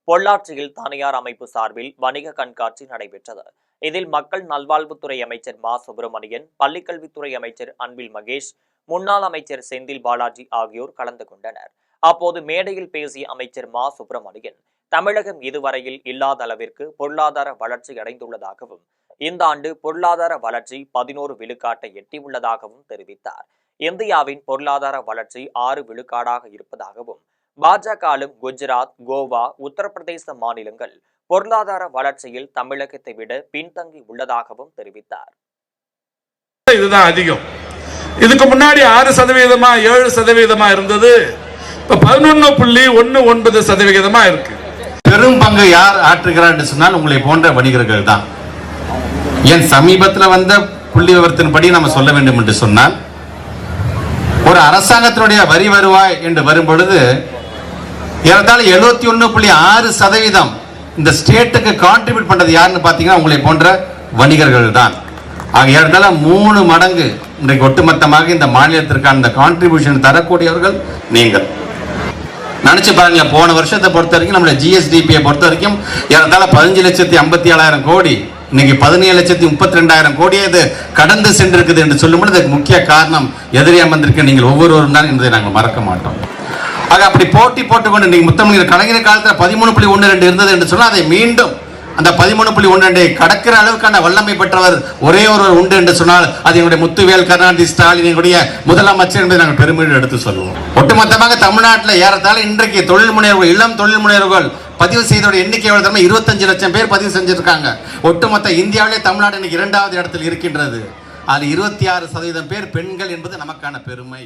பொள்ளாச்சியில் தனியார் அமைப்பு சார்பில் வணிக கண்காட்சி நடைபெற்றது. இதில் மக்கள் நல்வாழ்வுத்துறை அமைச்சர் மா. சுப்பிரமணியன், பள்ளிக்கல்வித்துறை அமைச்சர் அன்பில் மகேஷ், முன்னாள் அமைச்சர் செந்தில் பாலாஜி ஆகியோர் கலந்து கொண்டனர். அப்போது மேடையில் பேசிய அமைச்சர் மா. சுப்பிரமணியன், தமிழகம் இதுவரையில் இல்லாத அளவிற்கு பொருளாதார வளர்ச்சி அடைந்துள்ளதாகவும், இந்த ஆண்டு பொருளாதார வளர்ச்சி 11 விழுக்காட்டை எட்டியுள்ளதாகவும் தெரிவித்தார். இந்தியாவின் பொருளாதார வளர்ச்சி 6 விழுக்காடாக இருப்பதாகவும், பாஜக குஜராத், கோவா, உத்தரப்பிரதேச மாநிலங்கள் பொருளாதார வளர்ச்சியில் தமிழகத்தை விட பின்தங்கி உள்ளதாகவும் தெரிவித்தார். இதுதான் அதிகம். இதுக்கு முன்னாடி 6% 7% இருந்தது. இப்ப 11.19% இருக்கு. பெரும் பங்கு யார் ஆற்றுகிறார் என்று சொன்னால் உங்களை போன்ற வணிகர்கள் தான். ஏன் சமீபத்தில் வந்த புள்ளி விவரத்தின்படி நம்ம சொல்ல வேண்டும் என்று சொன்னால், ஒரு அரசாங்கத்தினுடைய வரி வருவாய் என்று வரும் பொழுது ஏறத்தாழ 71.6% இந்த ஸ்டேட்டுக்கு கான்ட்ரிபியூட் பண்றது யாருன்னு பாத்தீங்கன்னா உங்களை போன்ற வணிகர்கள் தான். ஆக ஏறத்தாழ 3 மடங்கு இன்றைக்கு ஒட்டுமொத்தமாக இந்த மாநிலத்திற்கான இந்த கான்ட்ரிபியூஷன் தரக்கூடியவர்கள் நீங்கள். நினைச்சு பாருங்க, போன வருஷத்தை பொறுத்த வரைக்கும் நம்மளுடைய ஜிஎஸ்டிபியை பொறுத்த வரைக்கும் ஏறத்தாழ 15,57,000 கோடி, இன்னைக்கு 17,32,000 கோடியே இது கடந்து சென்றிருக்குது என்று சொல்லும்போது இதுக்கு முக்கிய காரணம் எதிரே அமர்ந்திருக்க நீங்கள் ஒவ்வொருவரும் தான் என்பதை நாங்கள் மறக்க மாட்டோம். ஆக அப்படி போட்டி போட்டுக்கொண்டு நீங்க முத்தமிழ் கலைஞர் காலத்தில் 13.12 இருந்தது என்று சொன்னால் அதை மீண்டும் அந்த 13.12 கடக்கிற அளவுக்கான வல்லமை பெற்றவர் ஒரே ஒருவர் உண்டு என்று சொன்னால் அது என்னுடைய முத்துவேல் கருணாநிதி ஸ்டாலினுடைய முதலமைச்சர் என்பதை நாங்கள் பெருமையோடு எடுத்து சொல்லுவோம். ஒட்டுமொத்தமாக தமிழ்நாட்டில் ஏறத்தாழ இன்றைக்கு தொழில் முனைவர்கள், இளம் தொழில் முனைவர்கள் பதிவு செய்தோட எண்ணிக்கை 25 லட்சம் பேர் பதிவு செஞ்சிருக்காங்க. ஒட்டுமொத்த இந்தியாவிலே தமிழ்நாடு இன்னைக்கு 2வது இடத்தில் இருக்கின்றது. அது 26% பேர் பெண்கள் என்பது நமக்கான பெருமை.